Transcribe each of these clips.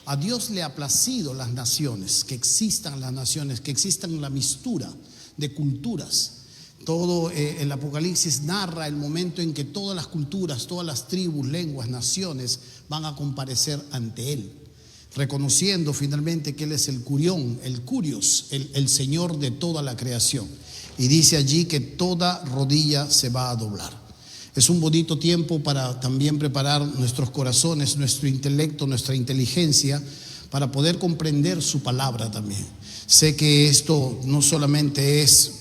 A Dios le ha placido las naciones, que existan las naciones, que existan la mistura de culturas. Todo el Apocalipsis narra el momento en que todas las culturas, todas las tribus, lenguas, naciones van a comparecer ante Él, reconociendo finalmente que Él es el Curión, el Curios, el Señor de toda la creación. Y dice allí que toda rodilla se va a doblar. Es un bonito tiempo para también preparar nuestros corazones, nuestro intelecto, nuestra inteligencia, para poder comprender su palabra también. Sé que esto no solamente es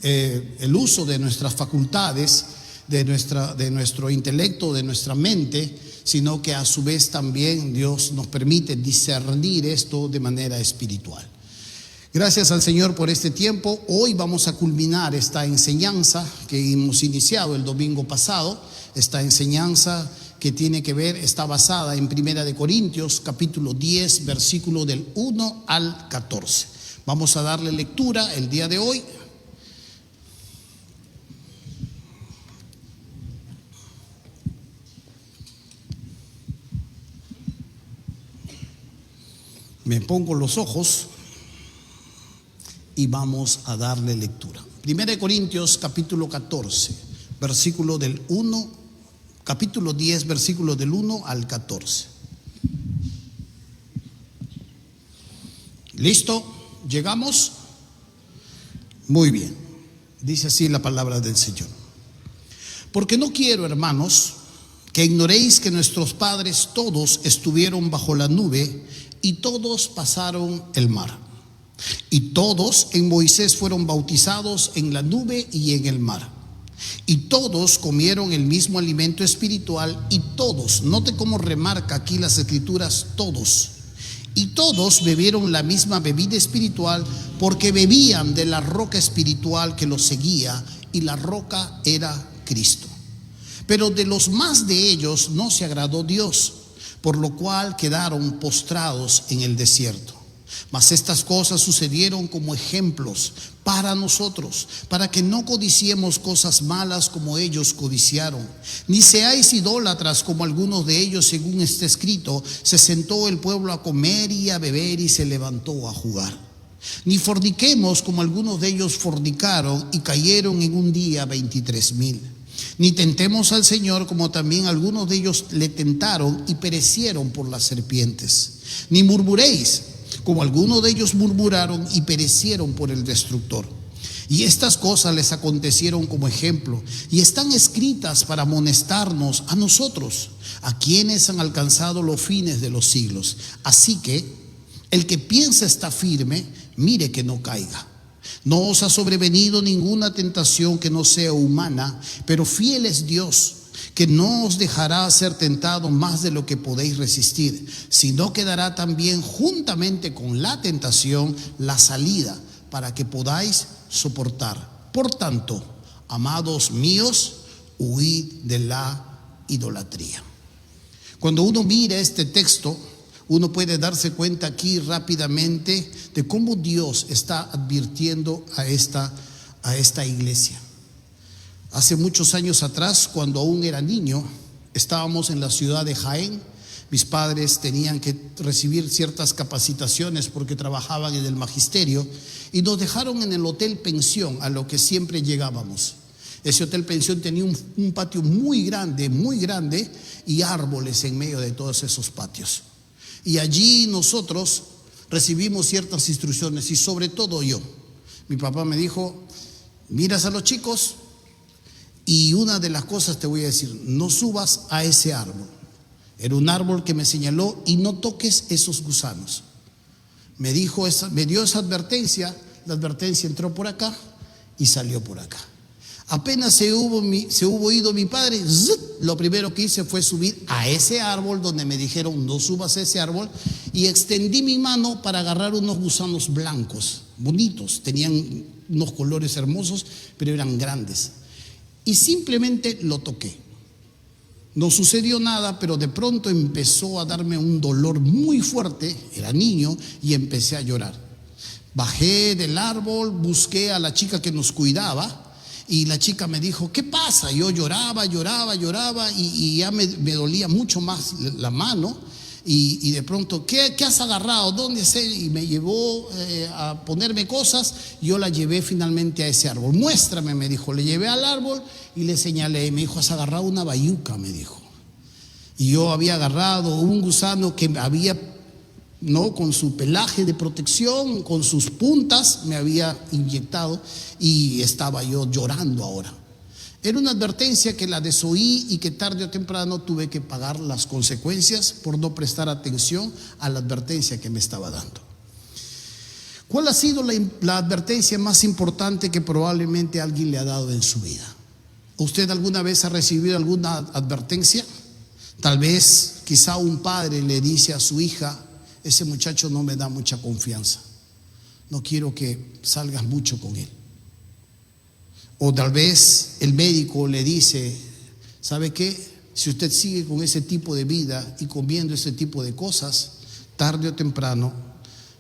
el uso de nuestras facultades, de nuestro intelecto, de nuestra mente, sino que a su vez también Dios nos permite discernir esto de manera espiritual. Gracias al Señor por este tiempo. Hoy vamos a culminar esta enseñanza que hemos iniciado el domingo pasado. Esta enseñanza que tiene que ver, está basada en 1 Corintios capítulo 10, versículo del 1 al 14. Vamos a darle lectura el día de hoy. Me pongo los ojos y vamos a darle lectura. 1 Corintios capítulo 14, versículo del 1, capítulo 10, versículo del 1 al 14. ¿Listo? ¿Llegamos? Muy bien. Dice así la palabra del Señor. Porque no quiero, hermanos, que ignoréis que nuestros padres todos estuvieron bajo la nube y todos pasaron el mar. Y todos en Moisés fueron bautizados en la nube y en el mar. Y todos comieron el mismo alimento espiritual y todos, note cómo remarca aquí las escrituras, todos. Y todos bebieron la misma bebida espiritual porque bebían de la roca espiritual que los seguía, y la roca era Cristo. Pero de los más de ellos no se agradó Dios, por lo cual quedaron postrados en el desierto. Mas estas cosas sucedieron como ejemplos para nosotros, para que no codiciemos cosas malas como ellos codiciaron, ni seáis idólatras como algunos de ellos, según está escrito: se sentó el pueblo a comer y a beber y se levantó a jugar. Ni forniquemos como algunos de ellos fornicaron y cayeron en un día 23,000. Ni tentemos al Señor como también algunos de ellos le tentaron y perecieron por las serpientes. Ni murmuréis como algunos de ellos murmuraron y perecieron por el destructor. Y estas cosas les acontecieron como ejemplo y están escritas para amonestarnos a nosotros, a quienes han alcanzado los fines de los siglos. Así que el que piensa está firme, mire que no caiga. No os ha sobrevenido ninguna tentación que no sea humana, pero fiel es Dios, que no os dejará ser tentado más de lo que podéis resistir, sino que dará también juntamente con la tentación la salida para que podáis soportar. Por tanto, amados míos, huid de la idolatría. Cuando uno mira este texto, uno puede darse cuenta aquí rápidamente de cómo Dios está advirtiendo a esta iglesia. Hace muchos años atrás, cuando aún era niño, estábamos en la ciudad de Jaén. Mis padres tenían que recibir ciertas capacitaciones porque trabajaban en el magisterio y nos dejaron en el hotel pensión a lo que siempre llegábamos. Ese hotel pensión tenía un patio muy grande y árboles en medio de todos esos patios. Y allí nosotros recibimos ciertas instrucciones, y sobre todo yo. Mi papá me dijo: miras a los chicos y una de las cosas te voy a decir, no subas a ese árbol. Era un árbol que me señaló: y no toques esos gusanos. Me dio esa advertencia. La advertencia entró por acá y salió por acá. Apenas se hubo ido mi padre, lo primero que hice fue subir a ese árbol donde me dijeron: no subas a ese árbol, y extendí mi mano para agarrar unos gusanos blancos, bonitos, tenían unos colores hermosos, pero eran grandes, y simplemente lo toqué. No sucedió nada, pero de pronto empezó a darme un dolor muy fuerte. Era niño y empecé a llorar. Bajé del árbol, busqué a la chica que nos cuidaba, y la chica me dijo: ¿qué pasa? Yo lloraba y ya me dolía mucho más la mano, y de pronto, ¿qué has agarrado? ¿Dónde es él? Y me llevó a ponerme cosas. Yo la llevé finalmente a ese árbol. Muéstrame, me dijo. Le llevé al árbol y le señalé. Me dijo, has agarrado una bayuca, me dijo. Y yo había agarrado un gusano que había, no, con su pelaje de protección, con sus puntas, me había inyectado y estaba yo llorando ahora. Era una advertencia que la desoí y que tarde o temprano tuve que pagar las consecuencias por no prestar atención a la advertencia que me estaba dando. ¿Cuál ha sido la advertencia más importante que probablemente alguien le ha dado en su vida? ¿Usted alguna vez ha recibido alguna advertencia? Tal vez, quizá un padre le dice a su hija, ese muchacho no me da mucha confianza, no quiero que salgas mucho con él. O tal vez el médico le dice, ¿sabe qué? Si usted sigue con ese tipo de vida y comiendo ese tipo de cosas, tarde o temprano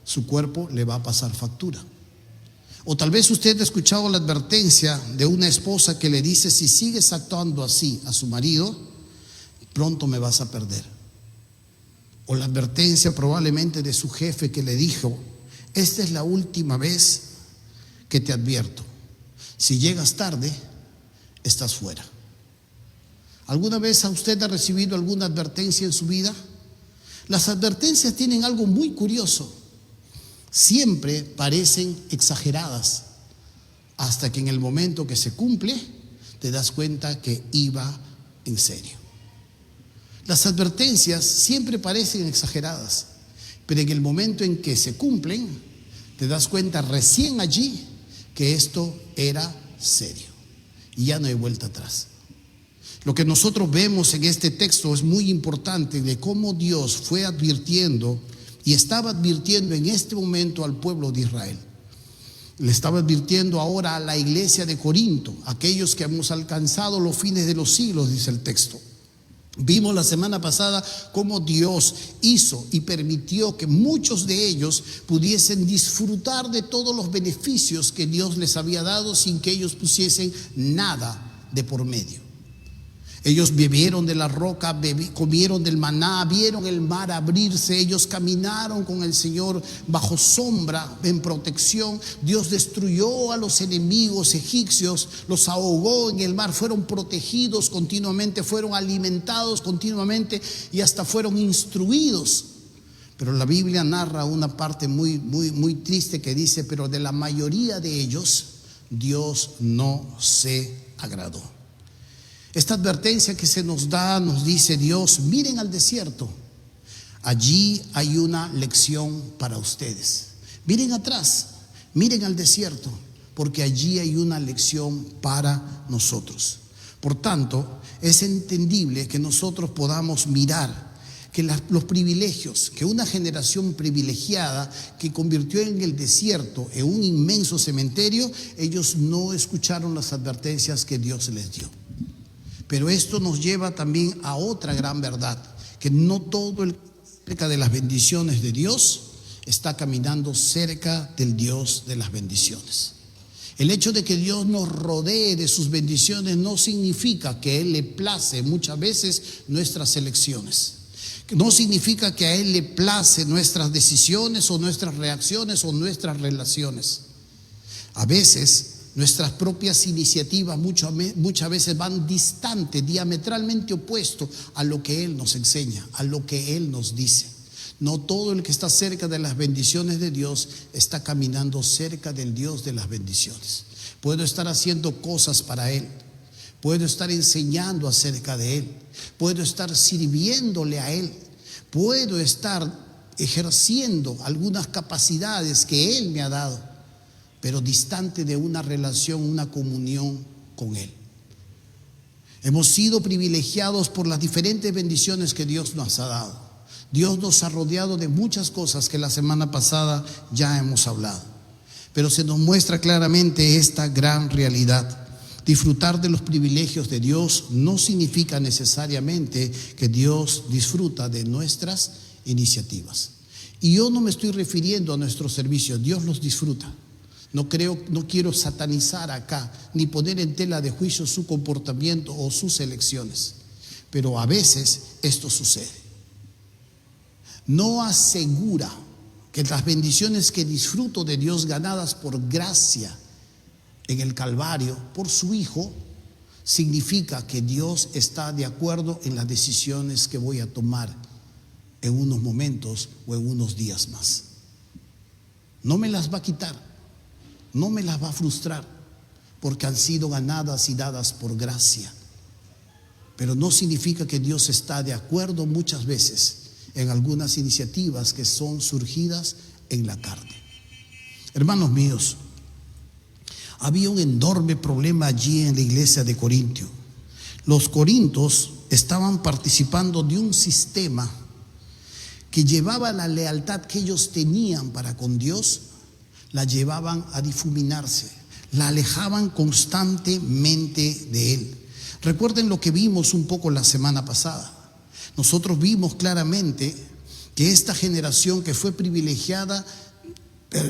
su cuerpo le va a pasar factura. O tal vez usted ha escuchado la advertencia de una esposa que le dice, si sigues actuando así a su marido, pronto me vas a perder. O la advertencia probablemente de su jefe que le dijo, esta es la última vez que te advierto. Si llegas tarde, estás fuera. ¿Alguna vez usted ha recibido alguna advertencia en su vida? Las advertencias tienen algo muy curioso. Siempre parecen exageradas, hasta que en el momento que se cumple, te das cuenta que iba en serio. Las advertencias siempre parecen exageradas, pero en el momento en que se cumplen, te das cuenta recién allí que esto era serio y ya no hay vuelta atrás. Lo que nosotros vemos en este texto es muy importante de cómo Dios fue advirtiendo y estaba advirtiendo en este momento al pueblo de Israel. Le estaba advirtiendo ahora a la iglesia de Corinto, aquellos que hemos alcanzado los fines de los siglos, dice el texto. Vimos la semana pasada cómo Dios hizo y permitió que muchos de ellos pudiesen disfrutar de todos los beneficios que Dios les había dado sin que ellos pusiesen nada de por medio. Ellos bebieron de la roca, comieron del maná, vieron el mar abrirse, ellos caminaron con el Señor bajo sombra, en protección. Dios destruyó a los enemigos egipcios, los ahogó en el mar, fueron protegidos continuamente, fueron alimentados continuamente y hasta fueron instruidos. Pero la Biblia narra una parte muy triste que dice, pero de la mayoría de ellos Dios no se agradó. Esta advertencia que se nos da, nos dice Dios, miren al desierto, allí hay una lección para ustedes. Miren atrás, miren al desierto, porque allí hay una lección para nosotros. Por tanto, es entendible que nosotros podamos mirar que los privilegios, que una generación privilegiada que convirtió en el desierto en un inmenso cementerio, ellos no escucharon las advertencias que Dios les dio. Pero esto nos lleva también a otra gran verdad, que no todo el que está cerca de las bendiciones de Dios está caminando cerca del Dios de las bendiciones. El hecho de que Dios nos rodee de sus bendiciones no significa que a Él le place muchas veces nuestras elecciones. No significa que a Él le place nuestras decisiones o nuestras reacciones o nuestras relaciones. A veces nuestras propias iniciativas muchas veces van distante, diametralmente opuesto a lo que Él nos enseña, a lo que Él nos dice. No todo el que está cerca de las bendiciones de Dios está caminando cerca del Dios de las bendiciones. Puedo estar haciendo cosas para Él, puedo estar enseñando acerca de Él, puedo estar sirviéndole a Él, puedo estar ejerciendo algunas capacidades que Él me ha dado, pero distante de una relación, una comunión con Él. Hemos sido privilegiados por las diferentes bendiciones que Dios nos ha dado. Dios nos ha rodeado de muchas cosas que la semana pasada ya hemos hablado. Pero se nos muestra claramente esta gran realidad. Disfrutar de los privilegios de Dios no significa necesariamente que Dios disfruta de nuestras iniciativas. Y yo no me estoy refiriendo a nuestros servicios, Dios los disfruta. No quiero satanizar acá, ni poner en tela de juicio su comportamiento o sus elecciones. Pero a veces esto sucede. no asegura que las bendiciones que disfruto de Dios ganadas por gracia en el Calvario por su Hijo, significa que Dios está de acuerdo en las decisiones que voy a tomar en unos momentos o en unos días más. No me las va a quitar, no me las va a frustrar, porque han sido ganadas y dadas por gracia. Pero no significa que Dios está de acuerdo muchas veces en algunas iniciativas que son surgidas en la carne. Hermanos míos, había un enorme problema allí en la iglesia de Corintio. Los corintios estaban participando de un sistema que llevaba la lealtad que ellos tenían para con Dios, la llevaban a difuminarse, la alejaban constantemente de Él. Recuerden lo que vimos un poco la semana pasada. Nosotros vimos claramente que esta generación que fue privilegiada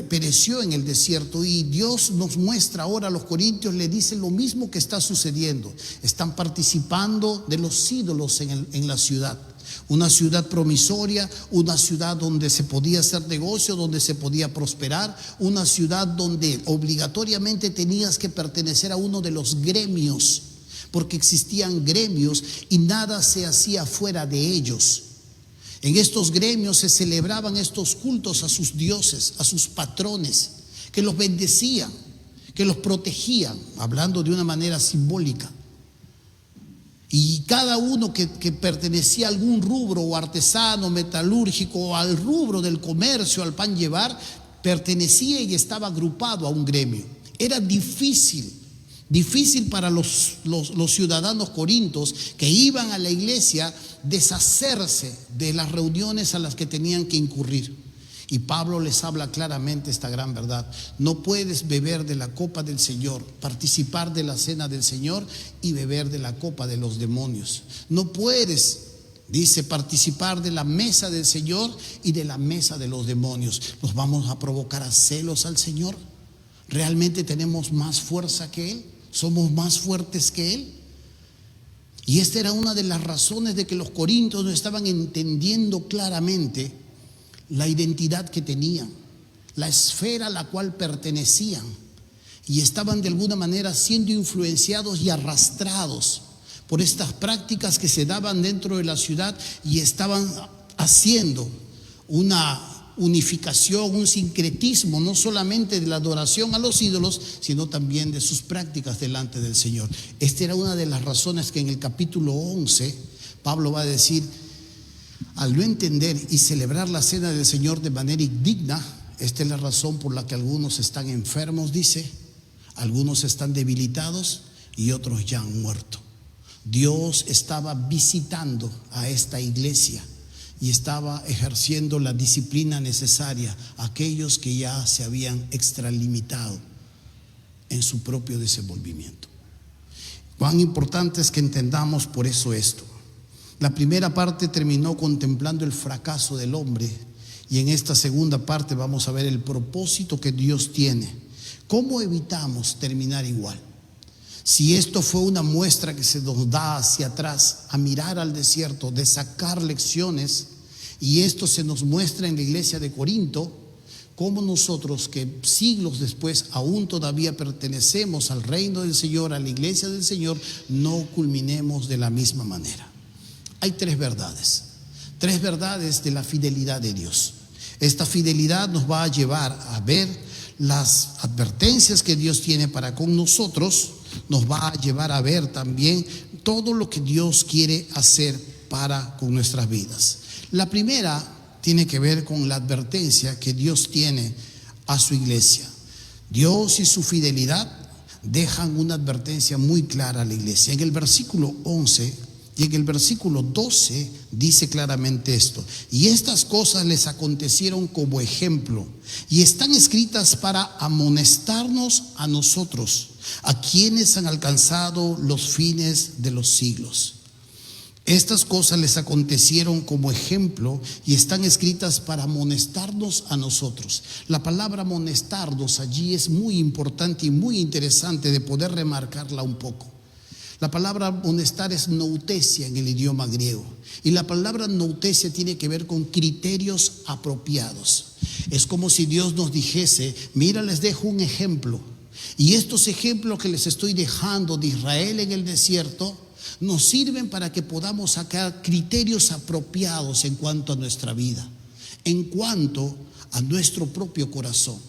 pereció en el desierto, y Dios nos muestra ahora a los corintios, le dice lo mismo que está sucediendo. Están participando de los ídolos en la ciudad. Una ciudad promisoria, una ciudad donde se podía hacer negocio, donde se podía prosperar, una ciudad donde obligatoriamente tenías que pertenecer a uno de los gremios, porque existían gremios y nada se hacía fuera de ellos. En estos gremios se celebraban estos cultos a sus dioses, a sus patrones, que los bendecían, que los protegían, hablando de una manera simbólica. Y cada uno que pertenecía a algún rubro, o artesano, metalúrgico, o al rubro del comercio, al pan llevar, pertenecía y estaba agrupado a un gremio. Era difícil para los ciudadanos corintios que iban a la iglesia deshacerse de las reuniones a las que tenían que incurrir. Y Pablo les habla claramente esta gran verdad: no puedes beber de la copa del Señor, participar de la cena del Señor y beber de la copa de los demonios. No puedes, dice, participar de la mesa del Señor y de la mesa de los demonios. ¿Nos vamos a provocar a celos al Señor? ¿Realmente tenemos más fuerza que Él? ¿Somos más fuertes que Él? Y esta era una de las razones de que los corintios no estaban entendiendo claramente la identidad que tenían, la esfera a la cual pertenecían, y estaban de alguna manera siendo influenciados y arrastrados por estas prácticas que se daban dentro de la ciudad, y estaban haciendo una unificación, un sincretismo, no solamente de la adoración a los ídolos, sino también de sus prácticas delante del Señor. Esta era una de las razones que en el capítulo 11 Pablo va a decir: al no entender y celebrar la cena del Señor de manera indigna, esta es la razón por la que algunos están enfermos, dice, algunos están debilitados y otros ya han muerto. Dios estaba visitando a esta iglesia y estaba ejerciendo la disciplina necesaria a aquellos que ya se habían extralimitado en su propio desenvolvimiento. Cuán importante es que entendamos por eso esto. La primera parte terminó contemplando el fracaso del hombre, y en esta segunda parte vamos a ver el propósito que Dios tiene. ¿Cómo evitamos terminar igual? Si esto fue una muestra que se nos da hacia atrás, a mirar al desierto, de sacar lecciones, y esto se nos muestra en la iglesia de Corinto, ¿cómo nosotros, que siglos después aún todavía pertenecemos al reino del Señor, a la iglesia del Señor, no culminemos de la misma manera? Hay tres verdades de la fidelidad de Dios. Esta fidelidad nos va a llevar a ver las advertencias que Dios tiene para con nosotros, nos va a llevar a ver también todo lo que Dios quiere hacer para con nuestras vidas. La primera tiene que ver con la advertencia que Dios tiene a su iglesia. Dios y su fidelidad dejan una advertencia muy clara a la iglesia. En el versículo 11 y en el versículo 12 dice claramente esto: y estas cosas les acontecieron como ejemplo, y están escritas para amonestarnos a nosotros, a quienes han alcanzado los fines de los siglos. Estas cosas les acontecieron como ejemplo y están escritas para amonestarnos a nosotros. La palabra amonestarnos allí es muy importante y muy interesante de poder remarcarla un poco. La palabra amonestar es noutesia en el idioma griego. Y la palabra noutesia tiene que ver con criterios apropiados. Es como si Dios nos dijese: mira, les dejo un ejemplo. Y estos ejemplos que les estoy dejando de Israel en el desierto nos sirven para que podamos sacar criterios apropiados en cuanto a nuestra vida, en cuanto a nuestro propio corazón.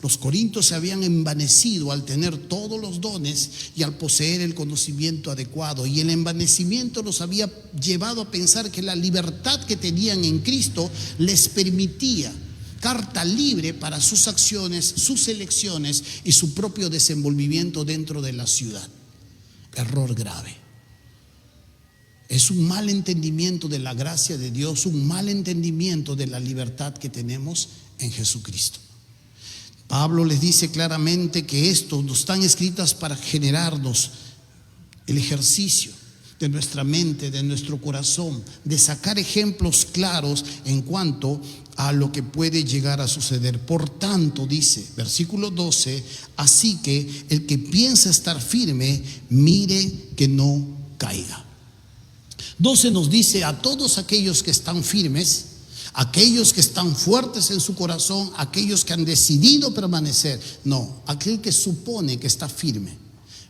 Los corintios se habían envanecido al tener todos los dones y al poseer el conocimiento adecuado, y el envanecimiento los había llevado a pensar que la libertad que tenían en Cristo les permitía carta libre para sus acciones, sus elecciones y su propio desenvolvimiento dentro de la ciudad. Error grave. Es un mal entendimiento de la gracia de Dios, un mal entendimiento de la libertad que tenemos en Jesucristo. Pablo les dice claramente que esto no están escritas para generarnos el ejercicio de nuestra mente, de nuestro corazón, de sacar ejemplos claros en cuanto a lo que puede llegar a suceder. Por tanto, dice, versículo 12, así que el que piensa estar firme, mire que no caiga. 12 nos dice: a todos aquellos que están firmes, aquellos que están fuertes en su corazón, aquellos que han decidido permanecer. No, aquel que supone que está firme,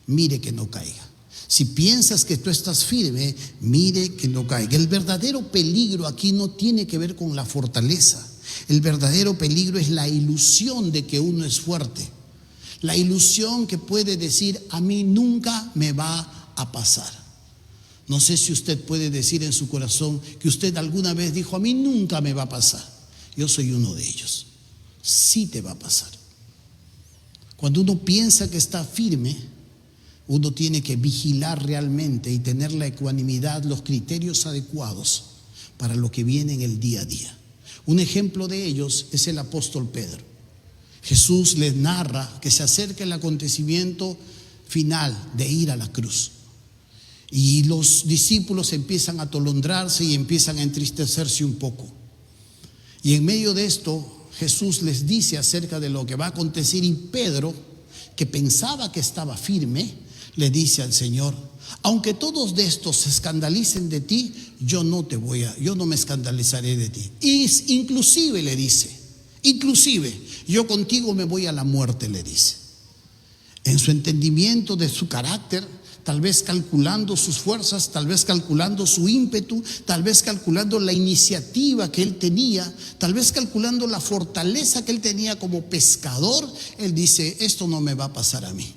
mire que no caiga. Si piensas que tú estás firme, mire que no caiga. El verdadero peligro aquí no tiene que ver con la fortaleza. El verdadero peligro es la ilusión de que uno es fuerte. La ilusión que puede decir: a mí nunca me va a pasar. No sé si usted puede decir en su corazón que usted alguna vez dijo: a mí nunca me va a pasar. Yo soy uno de ellos. Sí te va a pasar. Cuando uno piensa que está firme, uno tiene que vigilar realmente y tener la ecuanimidad, los criterios adecuados para lo que viene en el día a día. Un ejemplo de ellos es el apóstol Pedro. Jesús les narra que se acerca el acontecimiento final de ir a la cruz. Y los discípulos empiezan a atolondrarse y empiezan a entristecerse un poco. Y en medio de esto, Jesús les dice acerca de lo que va a acontecer, y Pedro, que pensaba que estaba firme, le dice al Señor: aunque todos de estos se escandalicen de ti, yo no me escandalizaré de ti. Y inclusive le dice, yo contigo me voy a la muerte, le dice. En su entendimiento de su carácter, tal vez calculando sus fuerzas, tal vez calculando su ímpetu, tal vez calculando la iniciativa que él tenía, tal vez calculando la fortaleza que él tenía como pescador, él dice: esto no me va a pasar a mí.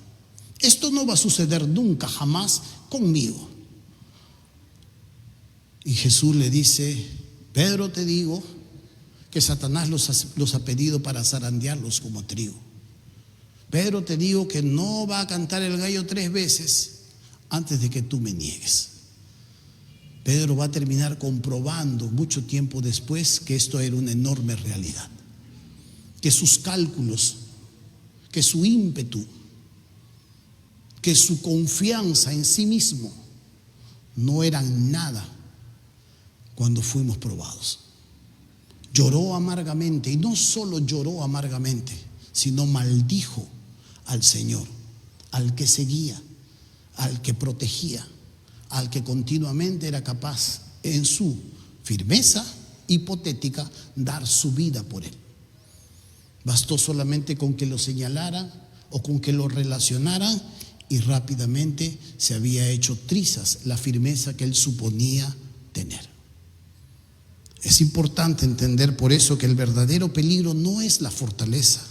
Esto no va a suceder nunca, jamás conmigo. Y Jesús le dice: Pedro, te digo que Satanás los ha pedido para zarandearlos como trigo. Pedro, te digo que no va a cantar el gallo 3 veces antes de que tú me niegues. Pedro va a terminar comprobando mucho tiempo después que esto era una enorme realidad, que sus cálculos, que su ímpetu, que su confianza en sí mismo no eran nada cuando fuimos probados. Lloró amargamente, y no solo lloró amargamente, sino maldijo al Señor, al que seguía, al que protegía, al que continuamente era capaz, en su firmeza hipotética, dar su vida por él. Bastó solamente con que lo señalaran o con que lo relacionaran, y rápidamente se había hecho trizas la firmeza que él suponía tener. Es importante entender por eso que el verdadero peligro no es la fortaleza.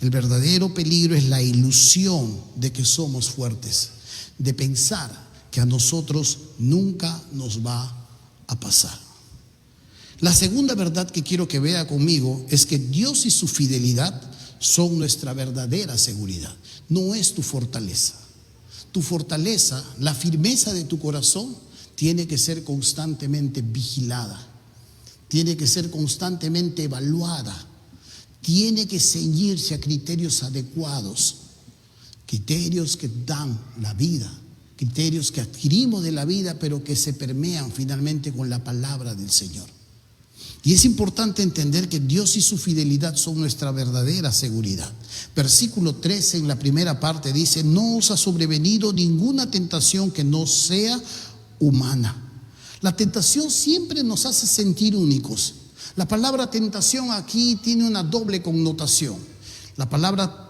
El verdadero peligro es la ilusión de que somos fuertes, de pensar que a nosotros nunca nos va a pasar. La segunda verdad que quiero que vea conmigo es que Dios y su fidelidad son nuestra verdadera seguridad. No es tu fortaleza. Tu fortaleza, la firmeza de tu corazón, tiene que ser constantemente vigilada, tiene que ser constantemente evaluada, tiene que ceñirse a criterios adecuados, criterios que dan la vida, criterios que adquirimos de la vida, pero que se permean finalmente con la palabra del Señor. Y es importante entender que Dios y su fidelidad son nuestra verdadera seguridad. Versículo 13 en la primera parte dice: no os ha sobrevenido ninguna tentación que no sea humana. La tentación siempre nos hace sentir únicos. La palabra tentación aquí tiene una doble connotación. La palabra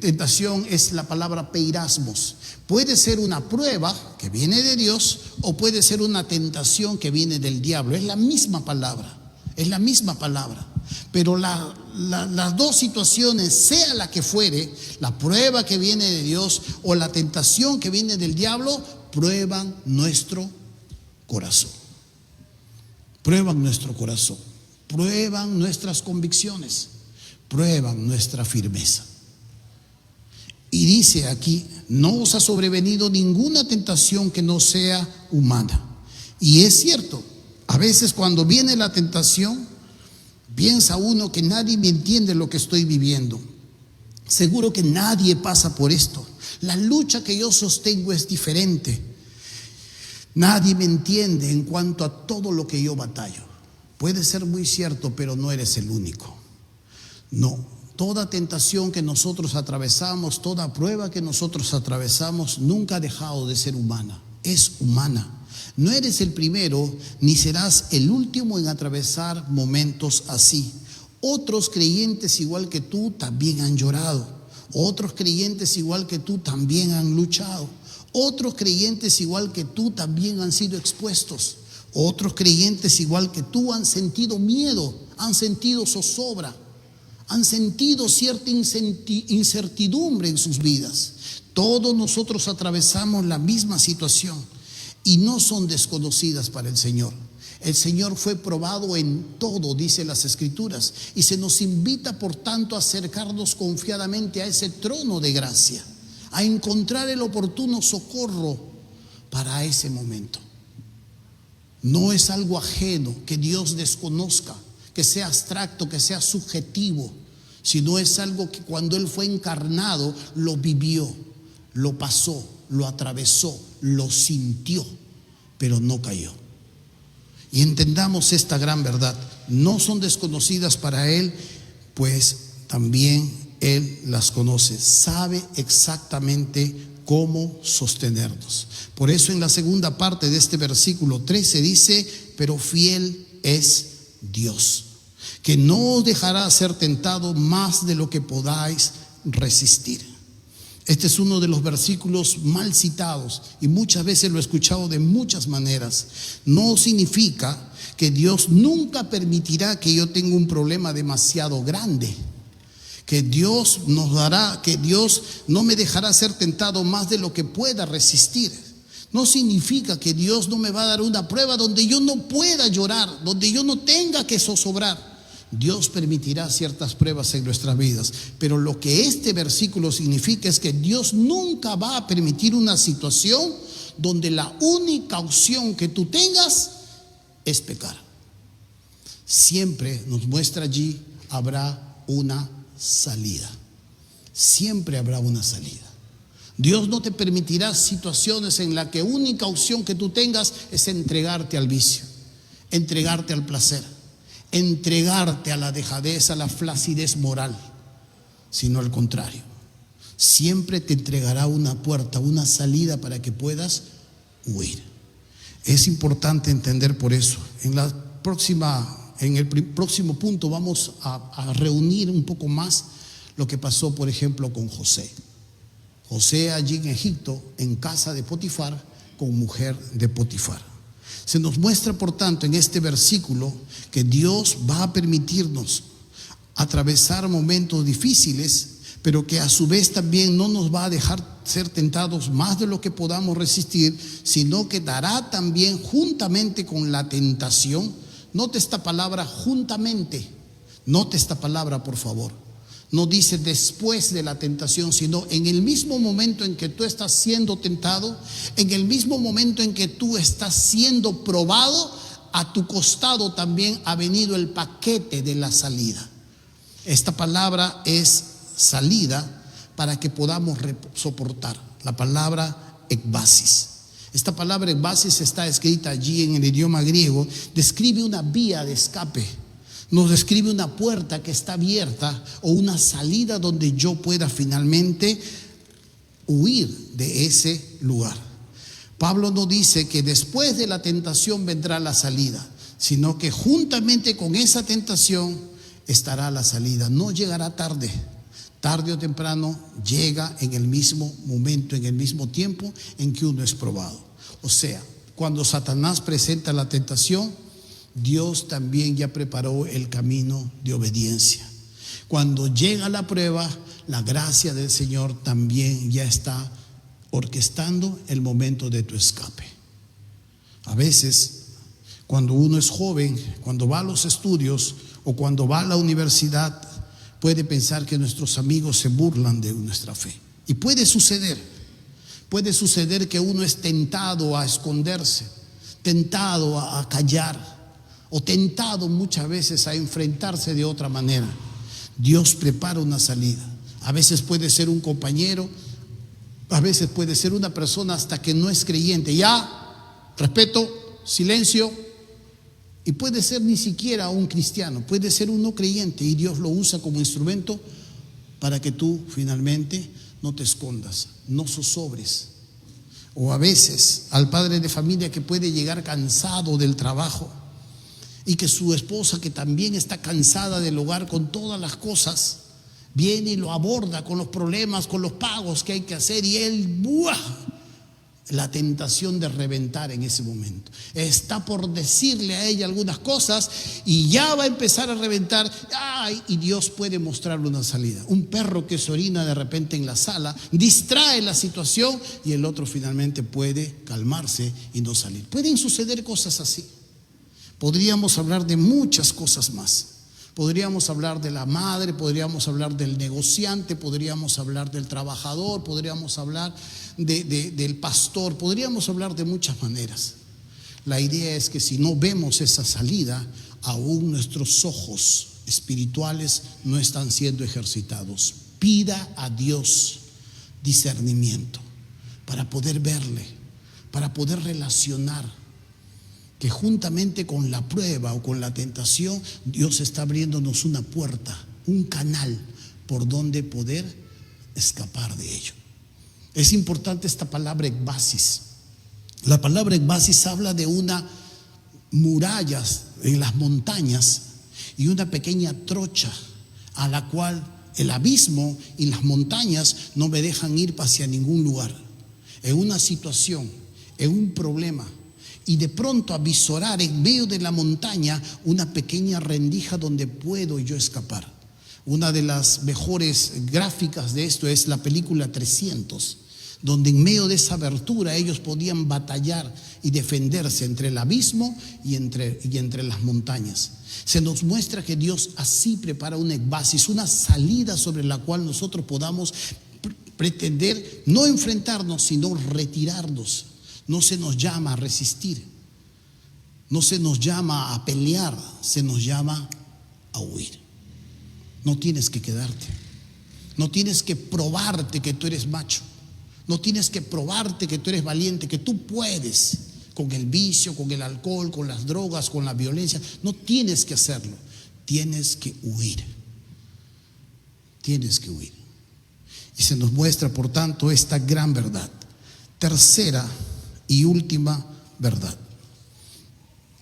tentación es la palabra peirasmos. Puede ser una prueba que viene de Dios o puede ser una tentación que viene del diablo. Es la misma palabra, es la misma palabra. Pero las dos situaciones, sea la que fuere, la prueba que viene de Dios o la tentación que viene del diablo, prueban nuestro corazón. Prueban nuestro corazón, prueban nuestras convicciones, prueban nuestra firmeza. Y dice aquí: no os ha sobrevenido ninguna tentación que no sea humana. Y es cierto, a veces cuando viene la tentación, piensa uno que nadie me entiende lo que estoy viviendo. Seguro que nadie pasa por esto. La lucha que yo sostengo es diferente. Nadie me entiende en cuanto a todo lo que yo batallo. Puede ser muy cierto, pero no eres el único. No, toda tentación que nosotros atravesamos, toda prueba que nosotros atravesamos, nunca ha dejado de ser humana. Es humana. No eres el primero ni serás el último en atravesar momentos así. Otros creyentes igual que tú también han llorado. Otros creyentes igual que tú también han luchado. Otros creyentes igual que tú también han sido expuestos. Otros creyentes igual que tú han sentido miedo, han sentido zozobra, han sentido cierta incertidumbre en sus vidas. Todos nosotros atravesamos la misma situación y no son desconocidas para el Señor. El Señor fue probado en todo, dice las Escrituras, y se nos invita por tanto a acercarnos confiadamente a ese trono de gracia, a encontrar el oportuno socorro para ese momento. No es algo ajeno que Dios desconozca, que sea abstracto, que sea subjetivo, sino es algo que cuando Él fue encarnado lo vivió, lo pasó, lo atravesó, lo sintió, pero no cayó. Y entendamos esta gran verdad: no son desconocidas para Él, pues también Él las conoce, sabe exactamente cómo sostenernos. Por eso en la segunda parte de este versículo 13 dice: pero fiel es Dios, que no os dejará ser tentado más de lo que podáis resistir. Este es uno de los versículos mal citados y muchas veces lo he escuchado de muchas maneras. No significa que Dios nunca permitirá que yo tenga un problema demasiado grande, que Dios no me dejará ser tentado más de lo que pueda resistir. No significa que Dios no me va a dar una prueba donde yo no pueda llorar, donde yo no tenga que zozobrar. Dios permitirá ciertas pruebas en nuestras vidas, pero lo que este versículo significa es que Dios nunca va a permitir una situación donde la única opción que tú tengas es pecar. Siempre nos muestra allí: habrá una salida. Siempre habrá una salida. Dios no te permitirá situaciones en las que única opción que tú tengas es entregarte al vicio, entregarte al placer, entregarte a la dejadez, a la flacidez moral, sino al contrario. Siempre te entregará una puerta, una salida para que puedas huir. Es importante entender por eso. En el próximo punto vamos a reunir un poco más lo que pasó, por ejemplo, con José. José allí en Egipto, en casa de Potifar, con mujer de Potifar. Se nos muestra, por tanto, en este versículo que Dios va a permitirnos atravesar momentos difíciles, pero que a su vez también no nos va a dejar ser tentados más de lo que podamos resistir, sino que dará también juntamente con la tentación. Note esta palabra: juntamente. Note esta palabra, por favor. No dice después de la tentación, sino en el mismo momento en que tú estás siendo tentado, en el mismo momento en que tú estás siendo probado, a tu costado también ha venido el paquete de la salida. Esta palabra es salida para que podamos soportar. La palabra ekbasis. Esta palabra ekbasis está escrita allí en el idioma griego, describe una vía de escape, nos describe una puerta que está abierta o una salida donde yo pueda finalmente huir de ese lugar. Pablo no dice que después de la tentación vendrá la salida, sino que juntamente con esa tentación estará la salida. No llegará tarde. Tarde o temprano llega en el mismo momento, en el mismo tiempo en que uno es probado. O sea, cuando Satanás presenta la tentación, Dios también ya preparó el camino de obediencia. Cuando llega la prueba, la gracia del Señor también ya está orquestando el momento de tu escape. A veces, cuando uno es joven, cuando va a los estudios o cuando va a la universidad, puede pensar que nuestros amigos se burlan de nuestra fe. Y puede suceder que uno es tentado a esconderse, tentado a callar, o tentado muchas veces a enfrentarse de otra manera. Dios prepara una salida. A veces puede ser un compañero, a veces puede ser una persona hasta que no es creyente. Ya, respeto, silencio. Y puede ser ni siquiera un cristiano, puede ser un no creyente, y Dios lo usa como instrumento para que tú finalmente no te escondas, no zozobres. O a veces al padre de familia que puede llegar cansado del trabajo y que su esposa, que también está cansada del hogar con todas las cosas, viene y lo aborda con los problemas, con los pagos que hay que hacer, y él, ¡buah!, la tentación de reventar en ese momento. Está por decirle a ella algunas cosas y ya va a empezar a reventar. ¡Ay! Y Dios puede mostrarle una salida. Un perro que se orina de repente en la sala distrae la situación y el otro finalmente puede calmarse y no salir. Pueden suceder cosas así. Podríamos hablar de muchas cosas más. Podríamos hablar de la madre, podríamos hablar del negociante, podríamos hablar del trabajador, podríamos hablar del pastor, podríamos hablar de muchas maneras. La idea es que si no vemos esa salida, aún nuestros ojos espirituales no están siendo ejercitados. Pida a Dios discernimiento para poder verle, para poder relacionar, que juntamente con la prueba o con la tentación, Dios está abriéndonos una puerta, un canal por donde poder escapar de ello. Es importante esta palabra ekbasis. La palabra ekbasis habla de una muralla en las montañas y una pequeña trocha a la cual el abismo y las montañas no me dejan ir hacia ningún lugar. En una situación, en un problema, y de pronto avisorar en medio de la montaña una pequeña rendija donde puedo yo escapar. Una de las mejores gráficas de esto es la película 300, donde en medio de esa abertura ellos podían batallar y defenderse entre el abismo y entre las montañas. Se nos muestra que Dios así prepara una ekbasis, una salida sobre la cual nosotros podamos pretender no enfrentarnos, sino retirarnos. No se nos llama a resistir, no se nos llama a pelear, se nos llama a huir. No tienes que quedarte, no tienes que probarte que tú eres macho, no tienes que probarte que tú eres valiente, que tú puedes con el vicio, con el alcohol, con las drogas, con la violencia. No tienes que hacerlo, tienes que huir. Tienes que huir. Y se nos muestra, por tanto, esta gran verdad. Tercera y última verdad.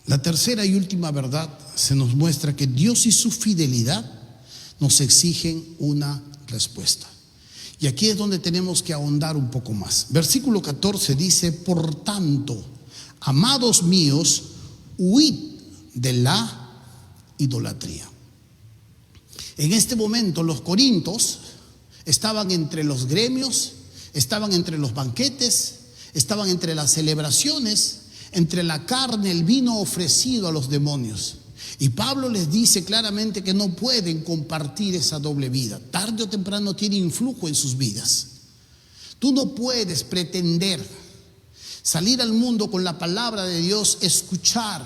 La tercera y última verdad se nos muestra que Dios y su fidelidad nos exigen una respuesta. Y aquí es donde tenemos que ahondar un poco más. Versículo 14 dice: por tanto, amados míos, huid de la idolatría. En este momento los corintios estaban entre los gremios, estaban entre los banquetes, estaban entre las celebraciones, entre la carne, el vino ofrecido a los demonios. Y Pablo les dice claramente que no pueden compartir esa doble vida. Tarde o temprano tiene influjo en sus vidas. Tú no puedes pretender salir al mundo con la palabra de Dios, escuchar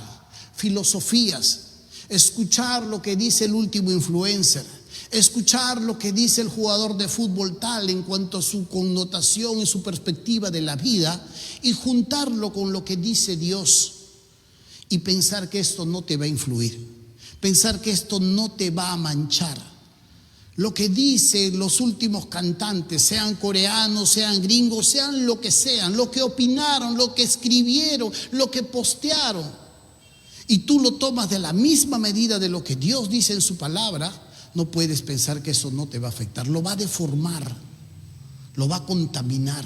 filosofías, escuchar lo que dice el último influencer, escuchar lo que dice el jugador de fútbol tal en cuanto a su connotación y su perspectiva de la vida, y juntarlo con lo que dice Dios y pensar que esto no te va a influir, pensar que esto no te va a manchar. Lo que dicen los últimos cantantes, sean coreanos, sean gringos, sean lo que sean, lo que opinaron, lo que escribieron, lo que postearon, y tú lo tomas de la misma medida de lo que Dios dice en su palabra, no puedes pensar que eso no te va a afectar. Lo va a deformar, lo va a contaminar.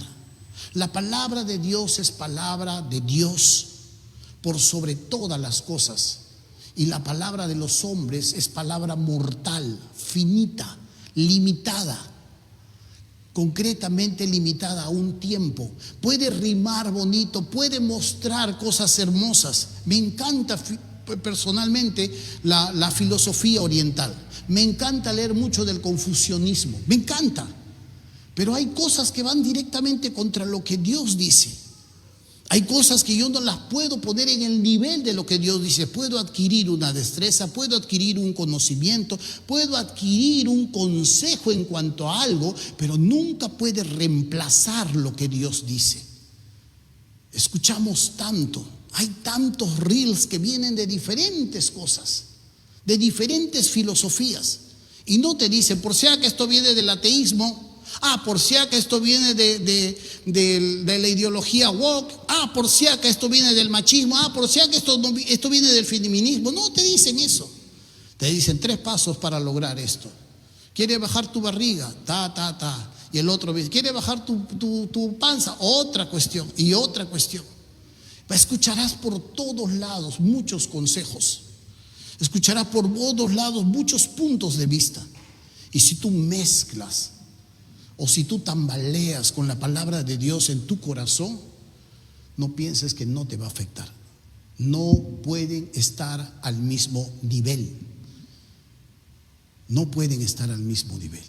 La palabra de Dios es palabra de Dios por sobre todas las cosas. Y la palabra de los hombres es palabra mortal, finita, limitada, concretamente limitada a un tiempo. Puede rimar bonito, puede mostrar cosas hermosas. Me encanta personalmente la filosofía oriental. Me encanta leer mucho del confucianismo, me encanta. Pero hay cosas que van directamente contra lo que Dios dice. Hay cosas que yo no las puedo poner en el nivel de lo que Dios dice. Puedo adquirir una destreza, puedo adquirir un conocimiento, puedo adquirir un consejo en cuanto a algo, pero nunca puede reemplazar lo que Dios dice. Escuchamos tanto, hay tantos reels que vienen de diferentes cosas, de diferentes filosofías, y no te dicen, por sea que esto viene del ateísmo, por si que esto viene de la ideología woke, por si que esto viene del machismo, por si que esto viene del feminismo. No te dicen eso. Te dicen 3 pasos para lograr esto. ¿Quiere bajar tu barriga? Y el otro dice, ¿quiere bajar tu panza? Otra cuestión y otra cuestión. Escucharás por todos lados muchos consejos. Escucharás por todos lados muchos puntos de vista. Y si tú mezclas o si tú tambaleas con la palabra de Dios en tu corazón, no pienses que no te va a afectar. No pueden estar al mismo nivel. No pueden estar al mismo nivel.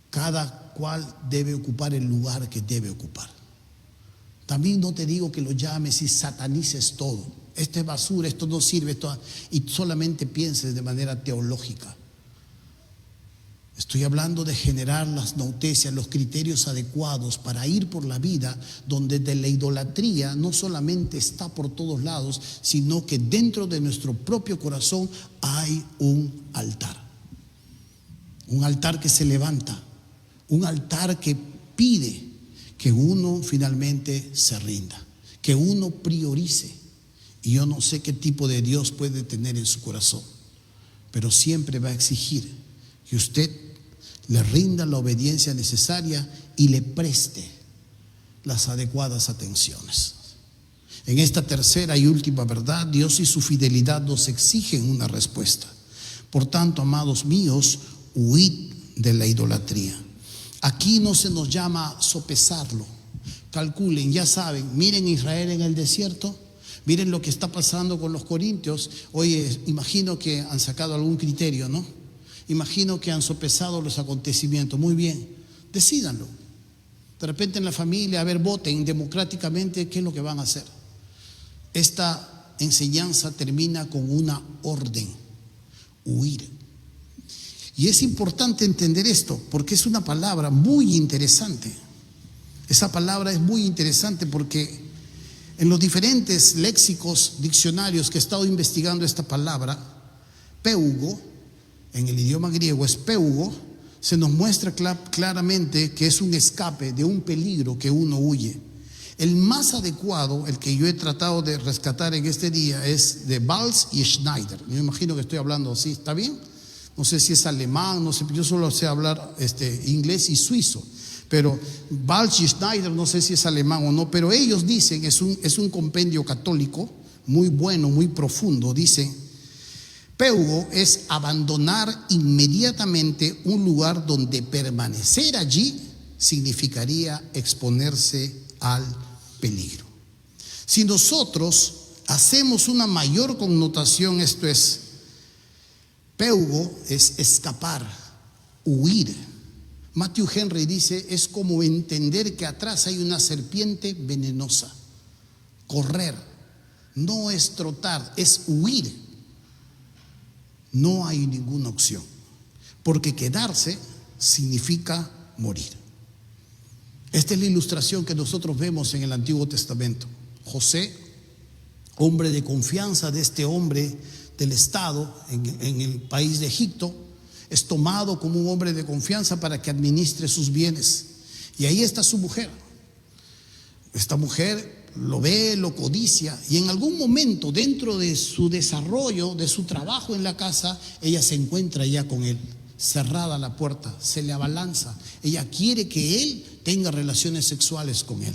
Cada cual debe ocupar el lugar que debe ocupar. También no te digo que lo llames y satanices todo. Esto es basura, esto no sirve, y solamente pienses de manera teológica. Estoy hablando de generar las noticias, los criterios adecuados para ir por la vida donde de la idolatría no solamente está por todos lados, sino que dentro de nuestro propio corazón hay un altar. Un altar que se levanta, un altar que pide que uno finalmente se rinda, que uno priorice. Y yo no sé qué tipo de Dios puede tener en su corazón, pero siempre va a exigir que usted le rinda la obediencia necesaria y le preste las adecuadas atenciones. En esta tercera y última verdad, Dios y su fidelidad nos exigen una respuesta. Por tanto, amados míos, huid de la idolatría. Aquí no se nos llama sopesarlo. Calculen, ya saben, miren Israel en el desierto, miren lo que está pasando con los corintios. Oye, imagino que han sacado algún criterio, ¿no? Imagino que han sopesado los acontecimientos. Muy bien, decídanlo. De repente en la familia, voten democráticamente qué es lo que van a hacer. Esta enseñanza termina con una orden: huir. Y es importante entender esto porque es una palabra muy interesante. Esa palabra es muy interesante porque en los diferentes léxicos, diccionarios que he estado investigando esta palabra, peugo, en el idioma griego es peugo, se nos muestra claramente que es un escape de un peligro que uno huye. El más adecuado, el que yo he tratado de rescatar en este día, es de Valls y Schneider. Yo imagino que estoy hablando así, ¿está bien? No sé si es alemán, no sé, yo solo sé hablar inglés y suizo. Pero Valls y Schneider, no sé si es alemán o no, pero ellos dicen, es un compendio católico muy bueno, muy profundo. Dicen: peugo es abandonar inmediatamente un lugar donde permanecer allí significaría exponerse al peligro. Si nosotros hacemos una mayor connotación, esto es, peugo es escapar, huir. Matthew Henry dice, es como entender que atrás hay una serpiente venenosa. Correr no es trotar, es huir. No hay ninguna opción. porque quedarse significa morir. Esta es la ilustración que nosotros vemos en el Antiguo Testamento. José, hombre de confianza de este hombre del Estado en el país de Egipto, es tomado como un hombre de confianza para que administre sus bienes. Y ahí está su mujer. Esta mujer lo ve, lo codicia, y en algún momento dentro de su desarrollo, de su trabajo en la casa, ella se encuentra ya con él, cerrada la puerta, se le abalanza. Ella quiere que él tenga relaciones sexuales con él.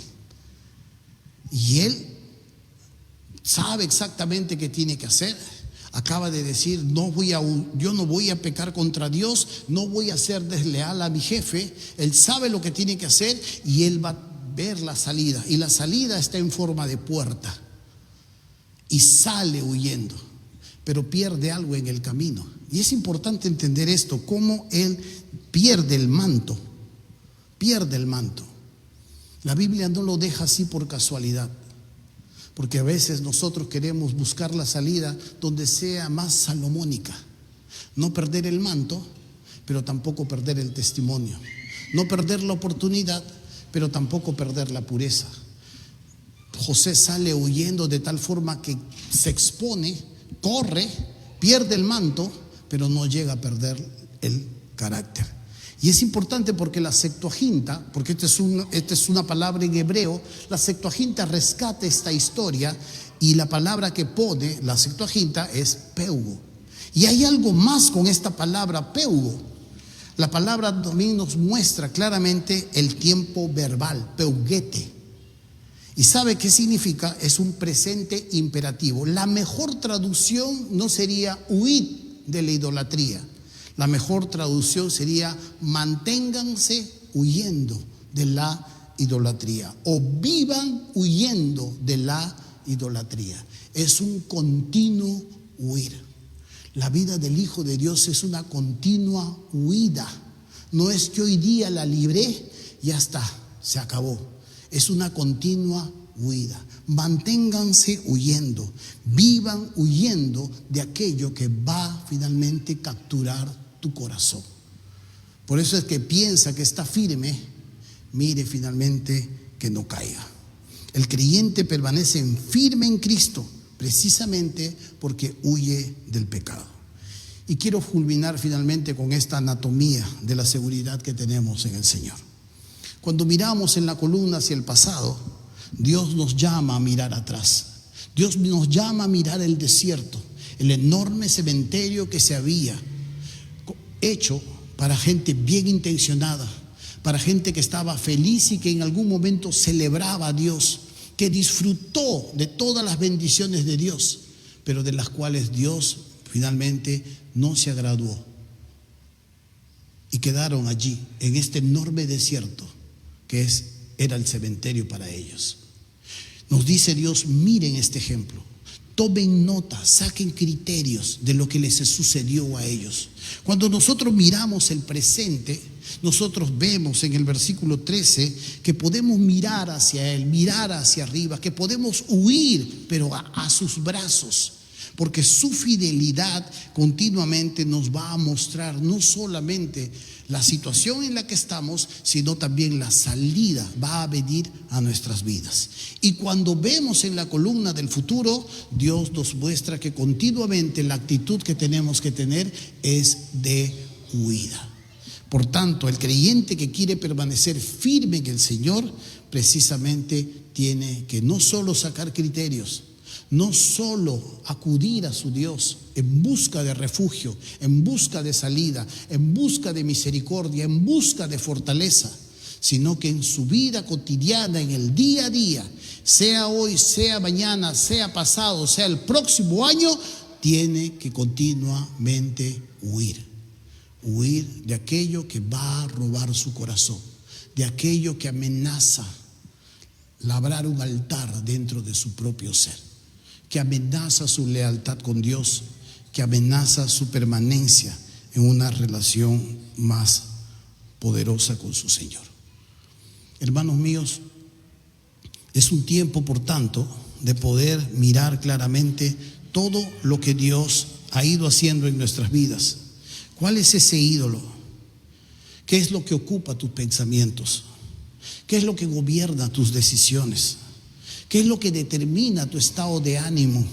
Y él sabe exactamente qué tiene que hacer. Acaba de decir, yo no voy a pecar contra Dios, no voy a ser desleal a mi jefe. Él sabe lo que tiene que hacer y él va a ver la salida. Y la salida está en forma de puerta. Y sale huyendo, pero pierde algo en el camino. Y es importante entender esto, cómo él pierde el manto. Pierde el manto. La Biblia no lo deja así por casualidad. Porque a veces nosotros queremos buscar la salida donde sea más salomónica. No perder el manto, pero tampoco perder el testimonio. No perder la oportunidad, pero tampoco perder la pureza. José sale huyendo de tal forma que se expone, corre, pierde el manto, pero no llega a perder el carácter. Y es importante porque la Septuaginta, porque esta es una palabra en hebreo, la Septuaginta rescata esta historia y la palabra que pone la Septuaginta es peugo. Y hay algo más con esta palabra peugo. La palabra también nos muestra claramente el tiempo verbal, peugete. ¿Y sabe qué significa? Es un presente imperativo. La mejor traducción no sería huid de la idolatría. La mejor traducción sería manténganse huyendo de la idolatría o vivan huyendo de la idolatría. Es un continuo huir. La vida del Hijo de Dios es una continua huida. No es que hoy día la libré, ya está, se acabó. Es una continua huida. Manténganse huyendo, vivan huyendo de aquello que va finalmente a capturar tu corazón. Por eso es que piensa que está firme, mire finalmente que no caiga. El creyente permanece firme en Cristo precisamente porque huye del pecado. Y quiero culminar finalmente con esta anatomía de la seguridad que tenemos en el Señor. Cuando miramos en la columna hacia el pasado, Dios nos llama a mirar atrás. Dios nos llama a mirar el desierto, el enorme cementerio que se había hecho para gente bien intencionada, para gente que estaba feliz y que en algún momento celebraba a Dios, que disfrutó de todas las bendiciones de Dios, pero de las cuales Dios finalmente no se agradó. Y quedaron allí, en este enorme desierto que era el cementerio para ellos. Nos dice Dios, miren este ejemplo. Tomen nota, saquen criterios de lo que les sucedió a ellos. Cuando nosotros miramos el presente, nosotros vemos en el versículo 13 que podemos mirar hacia Él, mirar hacia arriba, que podemos huir, pero a sus brazos. Porque su fidelidad continuamente nos va a mostrar no solamente la situación en la que estamos, sino también la salida va a venir a nuestras vidas. Y cuando vemos en la columna del futuro, Dios nos muestra que continuamente la actitud que tenemos que tener es de huida. Por tanto, el creyente que quiere permanecer firme en el Señor, precisamente tiene que no solo sacar criterios, no solo acudir a su Dios en busca de refugio, en busca de salida, en busca de misericordia, en busca de fortaleza, sino que en su vida cotidiana, en el día a día, sea hoy, sea mañana, sea pasado, sea el próximo año, tiene que continuamente huir. Huir de aquello que va a robar su corazón, de aquello que amenaza labrar un altar dentro de su propio ser, que amenaza su lealtad con Dios, que amenaza su permanencia en una relación más poderosa con su Señor. Hermanos míos, es un tiempo, por tanto, de poder mirar claramente todo lo que Dios ha ido haciendo en nuestras vidas. ¿Cuál es ese ídolo? ¿Qué es lo que ocupa tus pensamientos? ¿Qué es lo que gobierna tus decisiones? ¿Qué es lo que determina tu estado de ánimo?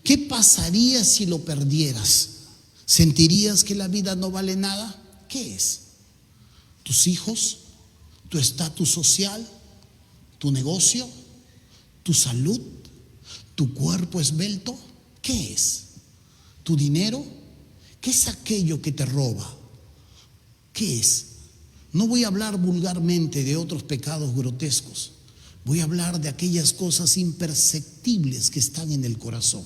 ¿Qué pasaría si lo perdieras? ¿Sentirías que la vida no vale nada? ¿Qué es? ¿Tus hijos? ¿Tu estatus social? ¿Tu negocio? ¿Tu salud? ¿Tu cuerpo esbelto? ¿Qué es? ¿Tu dinero? ¿Qué es aquello que te roba? ¿Qué es? No voy a hablar vulgarmente de otros pecados grotescos. Voy a hablar de aquellas cosas imperceptibles que están en el corazón.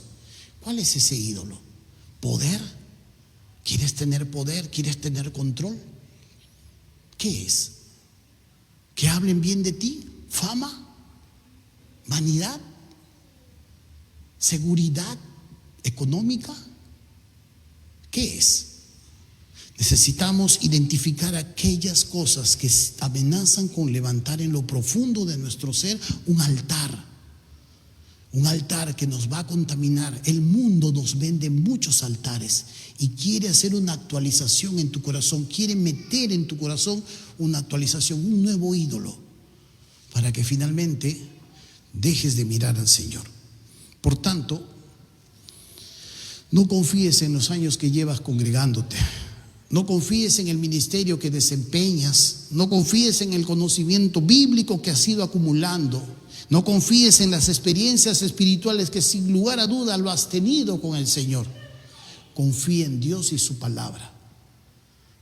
¿Cuál es ese ídolo? ¿Poder? ¿Quieres tener poder? ¿Quieres tener control? ¿Qué es? ¿Que hablen bien de ti? ¿Fama? ¿Vanidad? ¿Seguridad económica? ¿Qué es? Necesitamos identificar aquellas cosas que amenazan con levantar en lo profundo de nuestro ser un altar que nos va a contaminar. El mundo nos vende muchos altares y quiere hacer una actualización en tu corazón, quiere meter en tu corazón una actualización, un nuevo ídolo, para que finalmente dejes de mirar al Señor. Por tanto, no confíes en los años que llevas congregándote. No confíes en el ministerio que desempeñas. No confíes en el conocimiento bíblico que has ido acumulando. No confíes en las experiencias espirituales que sin lugar a duda lo has tenido con el Señor. Confía en Dios y su palabra.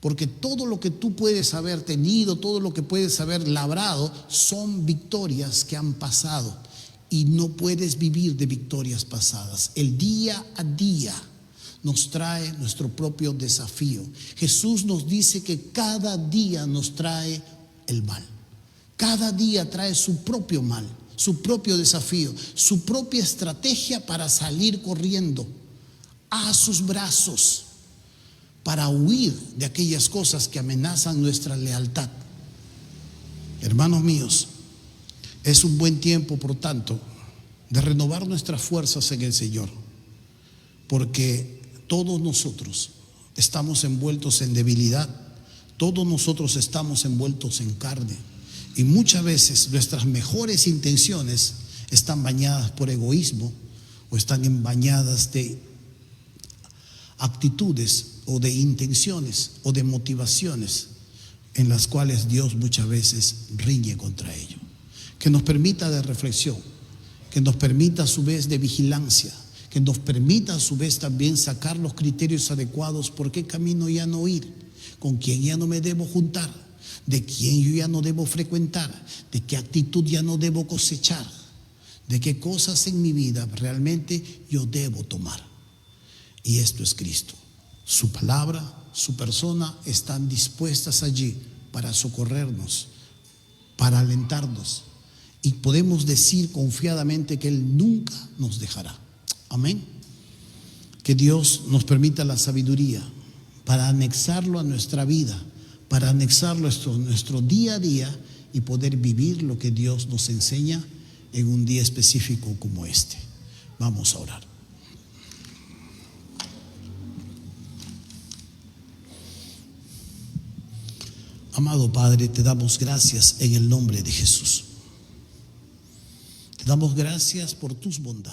Porque todo lo que tú puedes haber tenido, todo lo que puedes haber labrado, son victorias que han pasado. Y no puedes vivir de victorias pasadas. El día a día nos trae nuestro propio desafío. Jesús nos dice que cada día nos trae el mal. Cada día trae su propio mal, su propio desafío, su propia estrategia para salir corriendo a sus brazos, para huir de aquellas cosas que amenazan nuestra lealtad. Hermanos míos, es un buen tiempo, por tanto, de renovar nuestras fuerzas en el Señor, porque todos nosotros estamos envueltos en debilidad, todos nosotros estamos envueltos en carne, y muchas veces nuestras mejores intenciones están bañadas por egoísmo o están bañadas de actitudes o de intenciones o de motivaciones en las cuales Dios muchas veces riñe contra ello. Que nos permita de reflexión, que nos permita a su vez de vigilancia, que nos permita a su vez también sacar los criterios adecuados. ¿Por qué camino ya no ir? ¿Con quién ya no me debo juntar? ¿De quién yo ya no debo frecuentar? ¿De qué actitud ya no debo cosechar? ¿De qué cosas en mi vida realmente yo debo tomar? Y esto es Cristo. Su palabra, su persona están dispuestas allí para socorrernos, para alentarnos. Y podemos decir confiadamente que Él nunca nos dejará. Amén. Que Dios nos permita la sabiduría para anexarlo a nuestra vida, para anexarlo a nuestro día a día y poder vivir lo que Dios nos enseña en un día específico como este. Vamos a orar. Amado Padre, te damos gracias en el nombre de Jesús. Te damos gracias por tus bondades.